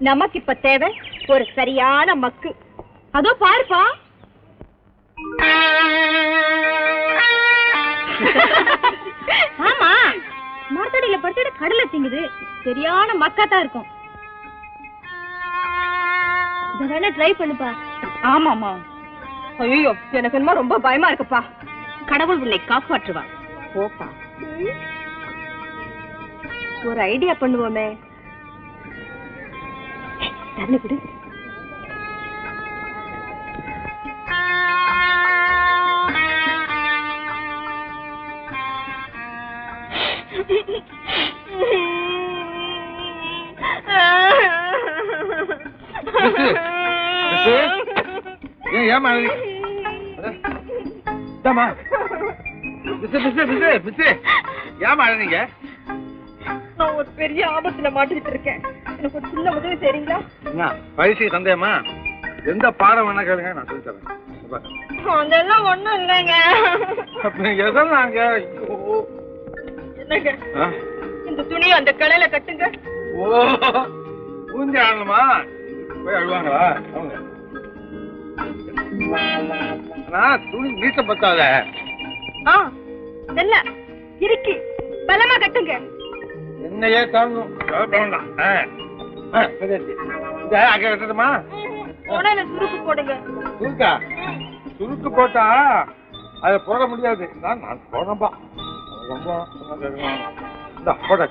நமக்கு இப்ப தேவை ஒரு சரியான மக்கு. அதோ பாருப்பா. ஆமா, மரத்தடியில படுத்துட்டு கடலை திங்குது. சரியான மக்காத்தான் இருக்கும். இத வேணா ட்ரை பண்ணுப்பா. ஆமாமா. ஐயோ, எனக்கு என்னமோ ரொம்ப பயமா இருக்குப்பா. கடவுள் உன்னை காப்பாற்றுவா. போப்பா. ஒரு ஐடியா பண்ணுவோமே. தண்ணி குடி. நான் ஒரு பெரிய ஆபத்துல மாட்டிட்டு இருக்கேன். எனக்கு ஒரு சின்ன உதவி தெரியுங்களா? பரிசு தந்தேமா, எந்த பாடம் வேணா கேளுங்க, நான் சொல்லி தரேன். அதெல்லாம் ஒண்ணும் இல்லைங்க. எதனாங்க? என்னங்க, இந்த துணியை அந்த கலையில கட்டுங்க. ஓ, பூஞ்சி ஆடணுமா? போய் அழுவாங்களா? துணி நீட்ட பத்தாத. என்ன இருக்கு, பலமா கட்டுங்க. என்னையே தாங்கும். கட்டணுமா? சுருக்கு போடுங்க. சுருக்கா? சுருக்கு போட்டா அதை போட முடியாது. நான் போனப்பா போட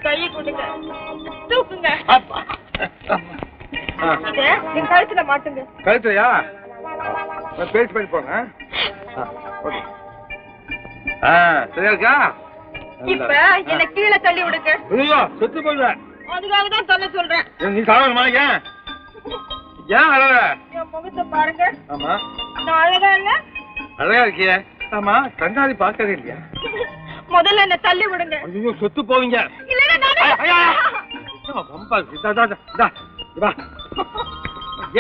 கையை கொடுங்க, தூக்குங்க. கழுத்துல மாட்டுங்க. கழுத்துலையா? பேச்சு பண்ணி போங்க. சரியா இருக்கா? இப்ப என்ன கீழே தள்ளி விடுங்க. செத்து போடுவேன். அதுக்காக தான் சொல்ல சொல்றேன். நீ சாவணுமா? ஏன் அழக? என் முகத்தை பாருங்க. ஆமா, நான் அழகா இல்ல? அழகா இருக்கிய. ஆமா, கண்ணாடி பாக்கவே இல்லையா? முதல்ல என்ன தள்ளி விடுங்க. ஐயோ, செத்து போவீங்க.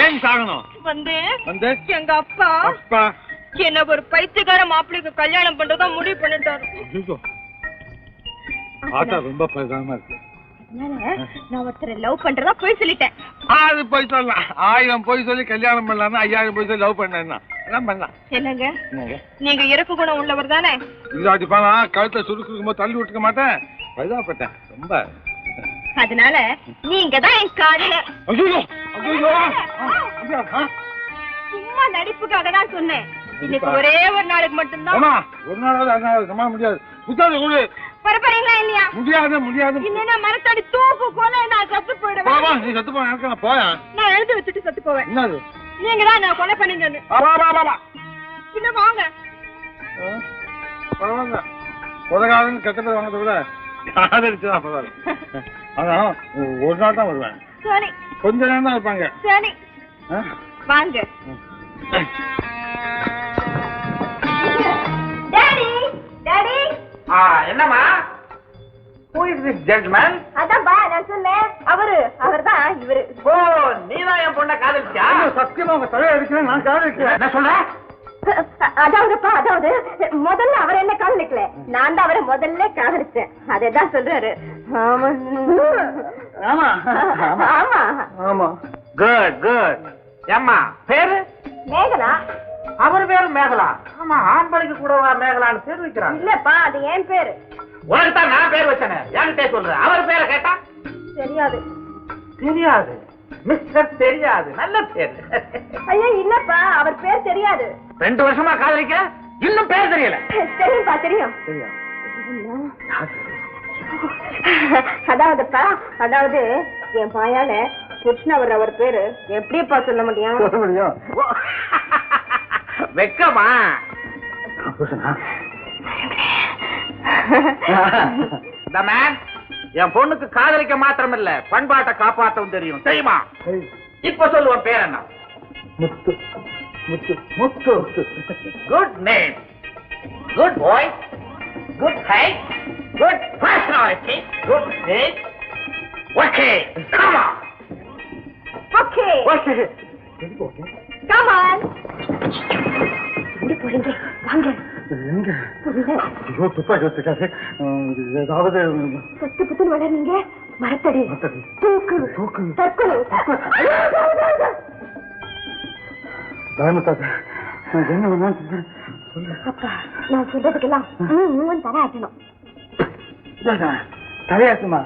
ஏன் சாகணும்? வந்து வந்து எங்க அப்பா அப்பா என்ன ஒரு பைத்தியக்கார மாப்பிள்ளைக்கு கல்யாணம் பண்றதா முடிவு பண்ணிட்டாரு. ரொம்ப பரிதாபமா இருக்கு. நான் ஒருத்தரை லவ் பண்றதா போய் சொல்லிட்டேன். அது போய் சொல்லலாம். 1000 போய் சொல்லி கல்யாணம் பண்ணலாம், 5000 போய் சொல்லி லவ் பண்ணலாம். என்னங்க, நீங்க இறக்கு குணம் உள்ளவர் தானே? இல்லாட்டி பானா கழுத்தை சுருக்கும் போது தள்ளி விட்டுக்க மாட்டேன். பரிதாபப்பட்டேன் ரொம்ப. அதனால நீங்க தான் என் காதலர். சும்மா நடிப்புக்காக தான் சொன்னேன். இன்னைக்கு ஒரே ஒரு நாளுக்கு மட்டும்தான். ஒரு நாளாவது சமாள முடியாது. புத்தாது பரப்பறீங்களா இல்லையா? முடியாது முடியாது. இல்லைன்னா மரத்தடி தூக்கு போல நான் சத்து போயிடுவேன். நீ சத்து போன எனக்கு போயா? நான் எழுதி வச்சுட்டு சத்து போவேன். என்னது? நீங்க தான் நான் கொலை பண்ணீங்கன்னு. இல்ல வாங்க. கொலைகாரன் கெட்ட பேர் வாங்கறத விட காதலிச்சுதான் பரவாயில்ல. அதான் ஒரு நாள் தான் வருவேன். சரி, கொஞ்ச நேரம் தான் இருப்பாங்க. சரி வாங்க. Daddy daddy. என்னம்மா? Who is this gentleman? அதான் பா நான் சொன்னேன். அவர்தான் இவரு. ஓ, நீதான் என் பொண்ணை காதலிச்சா? சத்தியமா உங்க தலையை அடிக்கிறேன், நான் காதலிக்கிறேன். என்ன சொல்றேன்? அதாவது முதல்ல அவர் என்ன காதலிக்கல, நான் தான் அவரை முதல்ல காதலிச்சேன். அதான் சொல்றாரு. ஆமா ஆமா ஆமா. Good good. ஏம்மா பேரு? மேகலா. அவர் பேரு மேகலா. ஆமா, ஆம்பளைக்கு கூட மேகலான்னு பேர் வைக்கிறாங்க. இல்லப்பா, அது என் பேரு. உனக்கு தான் நான் பேர் வச்சேனே, என்கிட்ட சொல்றேன். அவர் பேரை கேட்டா தெரியாது. தெரியாது? மிஸ்டர் தெரியாது, நல்ல பேர். ஐயா இல்லப்பா, அவர் பேர் தெரியாது. 2 வருஷமா காதலிக்க, இன்னும் பேர் தெரியல. தெரியும்பா, தெரியும். அதாவது என் பாயால கிருஷ்ணவர் அவர் பேரு எப்படிப்பா சொல்ல முடியும்? சொல்ல முடியும். வெக்கமா? இந்த மேன் என் பொண்ணுக்கு காதலிக்க மாத்திரம் இல்ல, பண்பாட்டை காப்பாற்றவும் தெரியும், தெரியுமா? இப்ப சொல்லுவோம் பேர் என்ன? Muthu. Muthu Muthu. Good name, good voice, good height, good personality, good face. Okay, come on. Okay okay, come on. எங்க போறீங்க? வாங்க. எங்க? ஐயோ, துப்பாக்கி வச்சுக்காரு. ஏதாவது பத்து புத்துன்னு வளர்றீங்க. மரத்தடி தூக்கு தற்கொலை. அப்பா நான் சொல்றதுக்கெல்லாம் தரையாட்டணும். தலையாட்டுமா?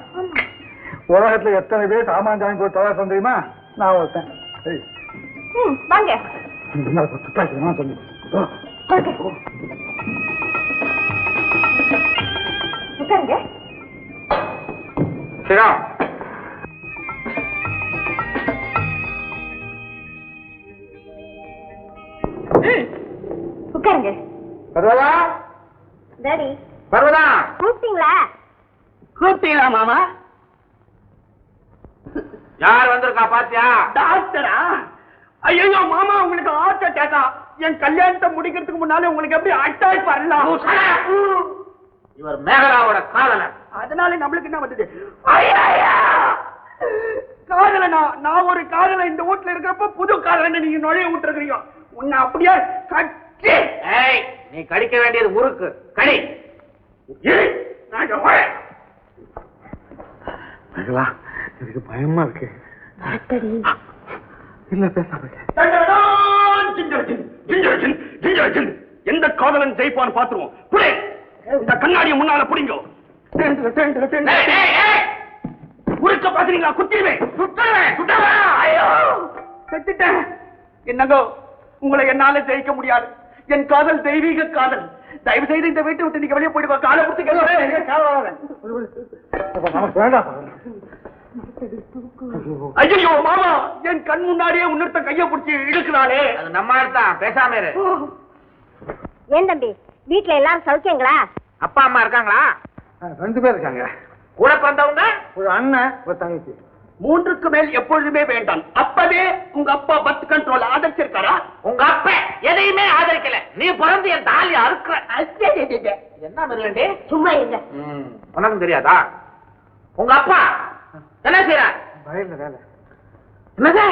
உலகத்துல எத்தனை பேர் சாமான் ஜாமி போய் தலையாட்டம் தெரியுமா? நான் ஒருத்தன். வாங்க சொல்லு. உட்காருங்க. உட்காருங்க. பர்வதா, டாடி பர்வதா, கூப்பிட்டீங்களா? கூப்பிட்டீங்களா மாமா? யார் வந்திருக்கா பாத்தியா? டாக்டரா? ஐயோ மாமா, உங்களுக்கு ஹார்ட் அட்டாக்கா? என் கல்யாணத்தை முடிக்கிறதுக்கு முன்னாலே உங்களுக்கு எப்படி அட்டாக் வரலாம்? இவர் மேகலாவோட காதலன். அதனால நம்மளுக்கு என்ன வந்தது? காதலனா? நான் ஒரு காதலன் இந்த வீட்டுல இருக்கிறப்ப புது காதலன் நீங்க நுழைய விட்டுருக்கீங்க. உன்னை அப்படியே கட்டி. நீ கடிக்க வேண்டியது முறுக்கு. கடி. மேகலா, எனக்கு பயமா இருக்கு. இல்ல பேசாம எந்த காதலன் ஜெயிப்பான்னு பாத்துருவோம். இந்த கண்ணாடியை முன்னால புடிங்க. உருக்க பாத்துறீங்களா? குத்திடுவேன். செத்துட்டேன். என்னங்கோ, உங்களை என்னால ஜெயிக்க முடியாது. என் காதல் தெய்வீக காதல். தயவு செய்து இந்த வீட்டை விட்டு நீங்க வெளியே போயிடுவா. காலை பிடிச்சு ஐயோ மாமா, என் கண் முன்னாடியே உன்னொருத்த கைய பிடிச்சி இழுக்கிறாளே. அது நம்ம தான். பேசாம இரு. ஏன் தம்பி, வீட்டுல எல்லாரும் சௌக்கியங்களா? அப்பா அம்மா இருக்காங்களா? 2 பேர் இருக்காங்க. கூட பிறந்தவங்க? ஒரு அண்ணன், ஒரு தங்கச்சி. 3க்கு மேல் எப்பொழுதுமே வேண்டாம். அப்பவே உங்க அப்பா பர்த் கண்ட்ரோல் ஆதரிச்சிருக்காரா? உங்க அப்பா எதையுமே ஆதரிக்கல. நீ பிறந்து என் தாலி அறுக்கிற. என்ன மிருகண்டி? சும்மா இருங்க. உனக்கும் தெரியாதா? உங்க அப்பா என்ன செய்யறார்? வயல்ல வேலை. என்னது?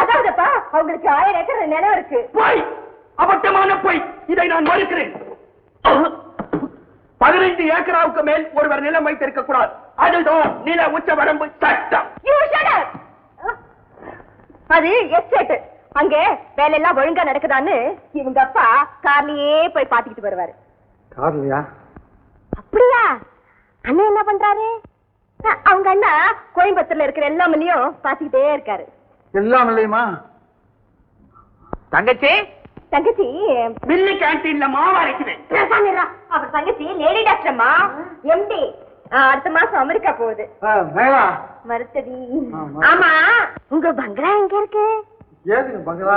அதாவதுப்பா, அவங்களுக்கு 1000 ஏக்கர் நிலம் இருக்கு. போய், அபத்தமான போய். இதை நான் மறுக்கிறேன். 15 ஏக்கராவுக்கு மேல் ஒருவர் நிலம் வைத்திருக்க கூடாது. அதுதான் நில உச்ச வரம்பு சட்டம். அது எஸ்டேட். அங்க வேலையெல்லாம் ஒழுங்கா நடக்குதான்னு இவங்க அப்பா கார்லயே போய் பாத்துக்கிட்டு வருவாரு. கார்லையா? அப்படியா? அண்ணன் என்ன பண்றாரு? அவங்க அண்ணா கோயம்புத்தூர்ல இருக்கிற எல்லா மல்லியும் பாத்துக்கிட்டே இருக்காரு. எல்லாம் இல்லையுமா? தங்கச்சி தங்கச்சி மில்லி கேண்டீன்ல மாவு அரைக்கிறேன். அவர் தங்கச்சி லேடி டாக்டர்மா, எம்டி. அடுத்த மாசம் அமெரிக்கா போகுது. மேகலா, மறுத்தடி. ஆமா, உங்க பங்களா எங்க இருக்கு? ஏதுங்க பங்களா?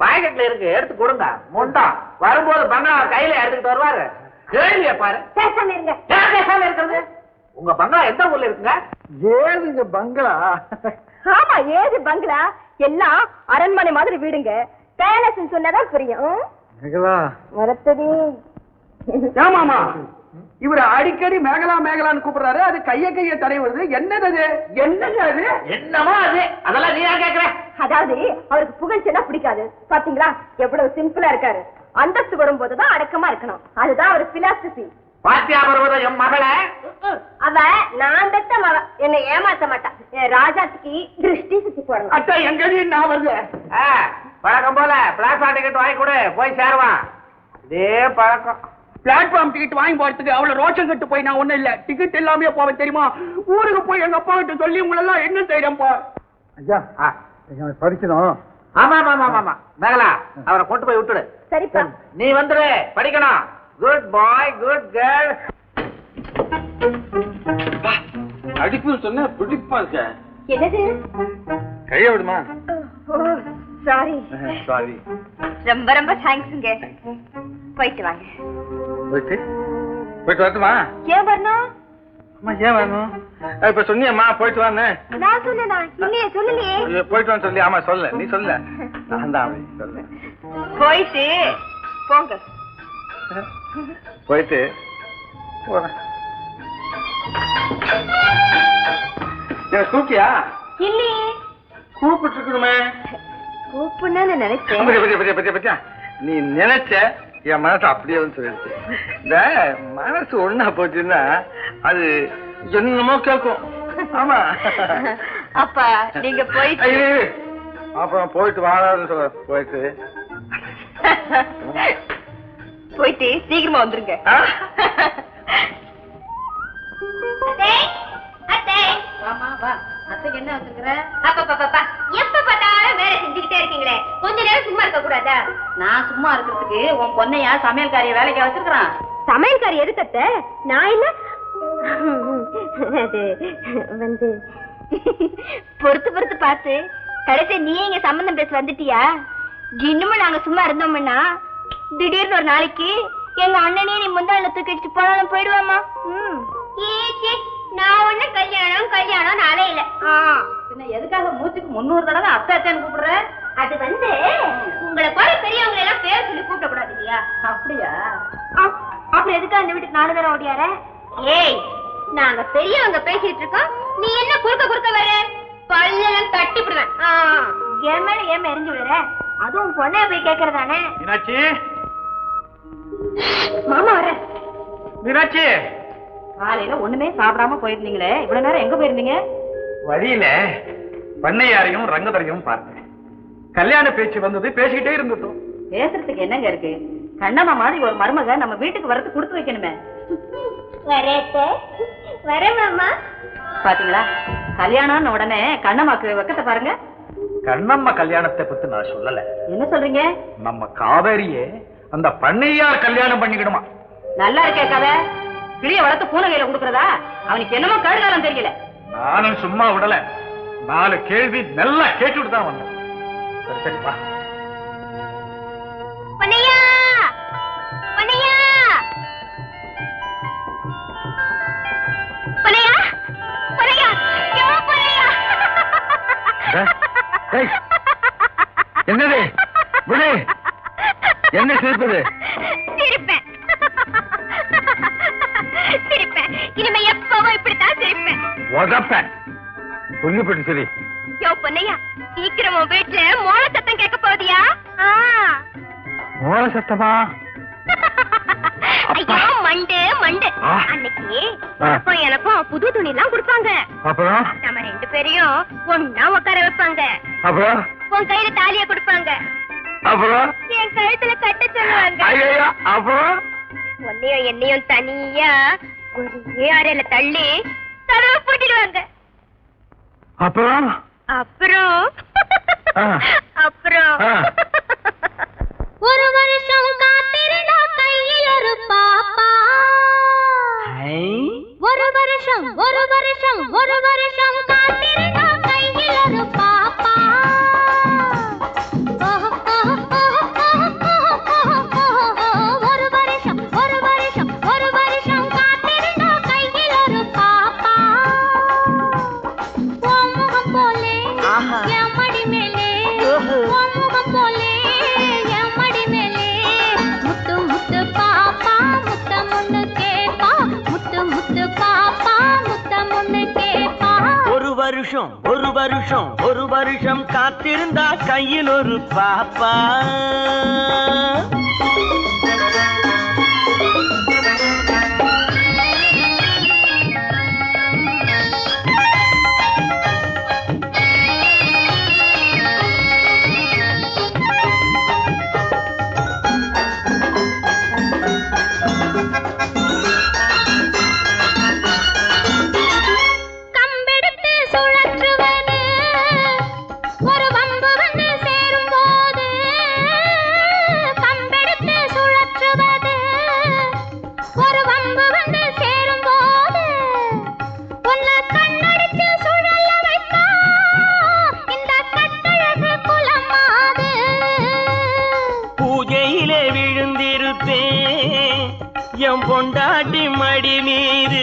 பாக்கெட்ல இருக்கு, எடுத்து கொடுங்க. முண்டா வரும்போது பங்களா கையில எடுத்துக்கிட்டு வருவாரு. கேள்விய பாரு. பேசாம இருங்க. பேசாம இருக்கிறது. உங்க பங்களா எந்த ஊர்ல இருக்குங்க? ஏதுங்க பங்களா? ஆமா, ஏது பங்களா? எல்லாம் அரண்மனை மாதிரி வீடுங்க. பேலஸ் சொன்னதான் புரியும். மேகலா, மறுத்தடி. ஏமாமா, இவரு அடிக்கடி மேகலா மேகலான்னு கூப்பிடுறாரு. அது கைய தடை என்னது அது? என்னங்க அது? என்னமா அது? அதெல்லாம் நீயா கேக்குற? அதாவது அவருக்கு புகழ்ச்சினா பிடிக்காது. பாத்தீங்களா எவ்வளவு சிம்பிளா இருக்காரு. அந்தஸ்து வரும்போதுதான் அடக்கமா இருக்கணும். அதுதான் ஒரு பிலாசபி. பாத்தியா பர்வதம், என் மகளை அவ நான் பெத்த மக. என்னை ஏமாத்த மாட்டான். என் ராஜாத்துக்கு திருஷ்டி சுத்தி போடணும். அட்டா எங்க நான் வருது. பழக்கம் போல பிளாட்ஃபார்ம் டிக்கெட் வாங்கி கொடு, போய் சேருவான். இதே பழக்கம். பிளாட்ஃபார்ம் டிக்கெட் வாங்கி போறதுக்கு அவ்வளவு ரோஷம் கட்டு போய் நான் ஒண்ணும் இல்ல. டிக்கெட் எல்லாமே போவேன் தெரியுமா? ஊருக்கு போய் எங்க அப்பா கிட்ட சொல்லி உங்களெல்லாம் என்ன செய்யறேன்ப்பா. ஐயா படிக்கணும். ஆமா ஆமா ஆமா மேகலா, அவரை கொண்டு போய் விட்டுடு. சரிப்பா, நீ வந்துடு, படிக்கணும். குட் பாய், குட் கேர்ள். அடிப்புன்னு சொன்ன பிடிப்பா இருக்க. என்னது? கைய விடுமா? Sorry sorry. ரொம்ப ரொம்ப தேங்க்ஸ்ங்க. போயிட்டு வாங்க. போயிட்டு வரட்டுமா? ஏன் வரணும்? அம்மா ஏன் வரணும்? இப்ப சொன்னியம்மா போயிட்டு வான்னு. நான் சொன்னா இல்லையே, சொல்லலையே. போயிட்டு வான்னு சொல்லி. ஆமா சொல்ல, நீ சொல்ல. நான் தான் சொல்ல. போயிட்டு போங்க. போயிட்டு போறேன். கூப்பிட்டியா? இல்லையே. கூப்பிட்டு இருக்கணுமே. கூப்பிடணும்னு நினைச்சேன். நீ நினைச்ச என் மனசு அப்படியே வந்து சொல்லிடுச்சு. இந்த மனசு ஒண்ணா போச்சுன்னா அது என்னமோ கேட்கும். ஆமா. அப்பா நீங்க போயிட்டு அப்புறம் போயிட்டு வாழான்னு சொல்ல போயிட்டு போயிட்டு சீக்கிரமா வந்துருங்க. என்ன வச்சுக்கிற? எப்ப பார்த்தாலும் வேலை செஞ்சுக்கிட்டே இருக்கீங்களே, கொஞ்ச நேரம் சும்மா இருக்க கூடாதா? நான் சும்மா இருக்கிறதுக்கு உன் பொண்ணையா சமையல்காரிய வேலைக்கு வச்சிருக்கான். சமையல்காரி எதுக்கத்த? நான் என்ன அது வந்து பொறுத்து பொறுத்து பார்த்து கடைசி நீ எங்க சம்பந்தம் பேச வந்துட்டியா? இன்னுமும் நாங்க சும்மா இருந்தோம்னா திடீர்னு ஒரு நாளைக்கு எங்க அண்ணனே நீ முந்தாள தூக்கிட்டு போனாலும் போயிடுவாமா? நான் ஒண்ணு கல்யாணம் நாளே இல்ல. பின்ன எதுக்காக மூச்சுக்கு 300 தடவை அத்தை அத்தைன்னு கூப்பிடுற? அது வந்து உங்களை போல பெரியவங்களை எல்லாம் பேர் சொல்லி கூப்பிட கூடாது இல்லையா? அப்படியா? அப்புறம் எதுக்காக இந்த வீட்டுக்கு 4 தடவை ஓடியார? ஏய், நாங்க பெரியவங்க பேசிட்டு இருக்கோம், நீ என்ன குறுக்க வர? பல்லெல்லாம் தட்டி விடுவேன். என் மேல ஏன் எரிஞ்சு விடுற? அதுவும் பொண்ணை போய் கேக்குறதானே? மீனாட்சி, மாமா வர. மீனாட்சி, காலையில ஒண்ணுமே சாப்பிடாம போயிருந்தீங்களே, இவ்வளவு நேரம் எங்க போயிருந்தீங்க? வழியில பண்ணையாரையும் ரங்கதரையும் பார்த்தேன். கல்யாண பேச்சு வந்தது, பேசிக்கிட்டே இருந்துட்டோம். பேசுறதுக்கு என்னங்க இருக்கு? கண்ணம்மா மாதிரி ஒரு மருமக நம்ம வீட்டுக்கு வரது கொடுத்து வைக்கணுமே. வர மாமா. பாத்தீங்களா, கல்யாணம் உடனே கண்ணம்மாக்கு வெக்கத்தை பாருங்க. கண்ணம்மா கல்யாணத்தை பத்தி நான் சொல்லல. என்ன சொல்றீங்க? நம்ம காவேரியே அந்த பண்ணையார் கல்யாணம் பண்ணிக்கிடுமா. நல்லா இருக்கே கதை. கிளிய வளர்த்து பூனை கையில கொடுக்கறதா? அவனுக்கு என்னமோ கடுகாலம் தெரியல. நானும் சும்மா விடல, 4 கேள்வி நல்லா கேட்டுட்டு தான் வந்தேன். சரி சரி வா. பொன்னையா, பொன்னையா, பொன்னையா, பொன்னையா, யோ பொன்னையா. என்னது விடு, என்ன சிரிப்பது? சிரிப்பேன் சிரிப்பேன், இனிமே எப்பவும் இப்படித்தான் சிரிப்பேன். உதப்பேன் சொல்லிப்பட்டு சரி. யோ பொன்னையா, சீக்கிரம் உன் வீட்டுல மோள சத்தம் கேட்க போதியா? மோள சத்தமா? ஐயோ மண்டு மண்டு. அன்னைக்கு உனக்கும் எனக்கும் புது துணி எல்லாம் கொடுப்பாங்க. அப்புறம் நம்ம 2 பேரையும் ஒன்னா உட்கார வைப்பாங்க. அப்புறம் உன் கையில தாலிய கொடுப்பாங்க. அப்புறம் என் கழுத்துல கட்ட சொல்லுவாங்க. அப்புறம் உன்னையும் என்னையும் தனியா ஒரே அறையில தள்ளி கதவை பூட்டிடுவாங்க. அப்புறம் அப்புறம் அப்புறம் ஒரு வருஷம் காத்திருந்தா கையில் ஒரு பாப்பா. ஒரு வருஷம் காத்திருந்தா கையில் ஒரு பாப்பா. ஒரு வருஷம் காத்திருந்தா கையில் ஒரு பாப்பா. உன் முகம் போலே என் மடி மேலே, உன் முகம் போலே என் மடி மேலே, முத்து முத்து பாப்பா முத்தம் ஒண்ணு கேப்பா, முத்து முத்து பாப்பா முத்தம் ஒண்ணு கேப்பா. ஒரு வருஷம் காத்திருந்தா கையில் ஒரு பாப்பா. பொண்டாட்டி மடி மீது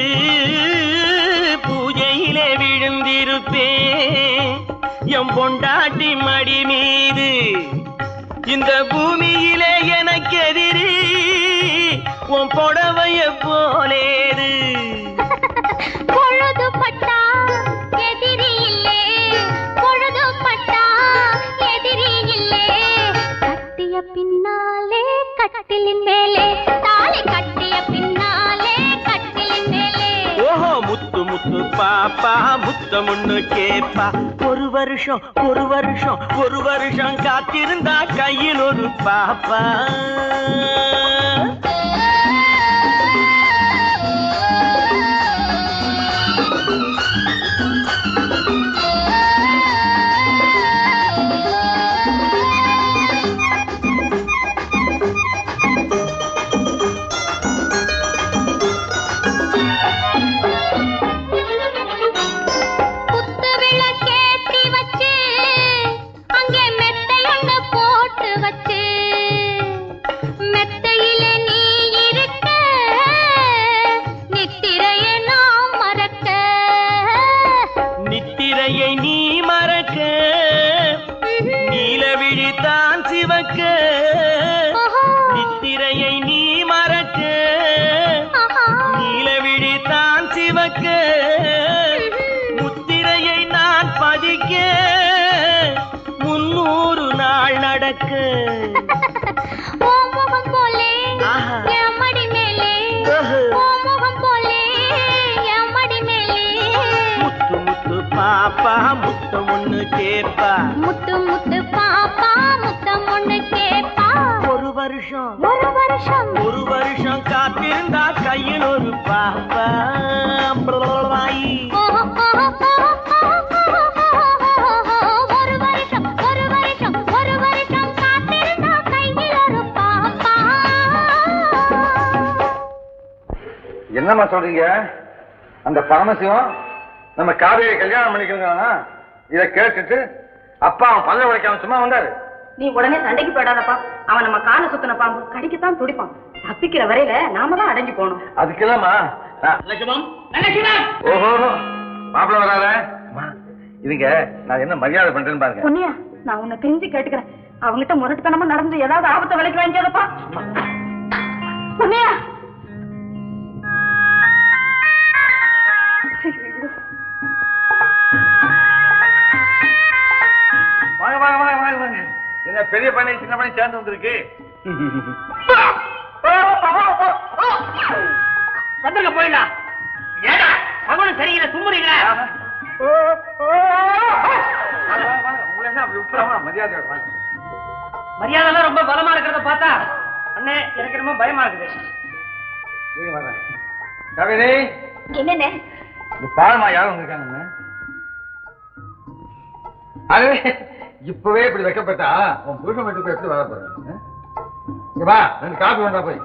பூஜையிலே விழுந்திருப்பேன். எம் பொண்டாட்டி மடி மீது இந்த பூமியிலே எனக்கு எதிரி உன் புடவைய போலேது. பொழுது பட்டா எதிரி இல்லே, பொழுது பட்டா எதிரி இல்லே, கட்டிய பின்னாலே கட்டிலின் மேலே, தாலி கட்டிய பின்னாலே கட்டிலின் மேலே. ஓஹோ முத்து முத்து பா பாப்பா முத்தம் ஒண்ணு கேப்பா ஒரு வருஷம் காத்திருந்தா கையில் ஒரு பாப்பா நித்திரையை நீ மறக்க நீலவிழி தான் சிவக்க முத்திரையை நான் பதிக்க 300 நாள் நடக்க முகம் போலே எம்மடி மேலே முகம் போலே எம்மடி மேலே முத்து முத்து பாப்பா முத்தம் ஒண்ணு கேப்பா முத்து முத்து பாப்பா முத்தம் ஒண்ணு கேப்பா ஒரு வருஷம் காத்திருந்தா கையில் ஒரு பாப்பா ஒரு வருஷம் காத்திருந்தா கையில் ஒரு பாப்பா. என்னம்மா சொல்றீங்க? அந்த பரமசிவம் நம்ம காவேரி கல்யாணம் பண்ணிக்கிறானா? இதை கேட்டுட்டு அப்பா அவன் பல்ல உடைக்காம சும்மா வந்தாரு. நீ உடனே சண்டைக்கு போயிடாதப்பா. அவன் நம்ம காலை சுத்தின பாம்பு கடிக்கத்தான் துடிப்பான். தப்பிக்கிற வரையில நாம தான் அடைஞ்சு போகணும். அதுக்கு இல்லம்மா. ஓஹோ மாப்பிள்ள வராத. இதுங்க நான் என்ன மரியாதை பண்றேன்னு பாருங்க. பொன்னியா, நான் உன்னை தெரிஞ்சு கேட்டுக்கிறேன். அவங்கிட்ட முரட்டுத்தனமா நடந்து ஏதாவது ஆபத்தை விலைக்கு வாங்கிக்காதப்பா. பொன்னியா, வாங்க வாங்க வாங்க வாங்க வாங்க. என்ன பெரிய பண்ணை சின்ன பண்ணை சேர்ந்து வந்திருக்கு. வந்துருங்க போயிடலாம். ஏடா மகனும் சரியில்லை தும்முறீங்களா? மரியாதை ரொம்ப பலமா இருக்கிறத பார்த்தா அண்ணே எனக்கு ரொம்ப பயமா இருக்குது. கவிதை என்னென்ன பாருமா யாரும் வந்திருக்காங்க. அது இப்பவே இப்படி வைக்கப்பட்டா உன் புருஷன் வீட்டுக்கு எப்படி வர போறேன்? 2 காப்பி வேண்டா போய்.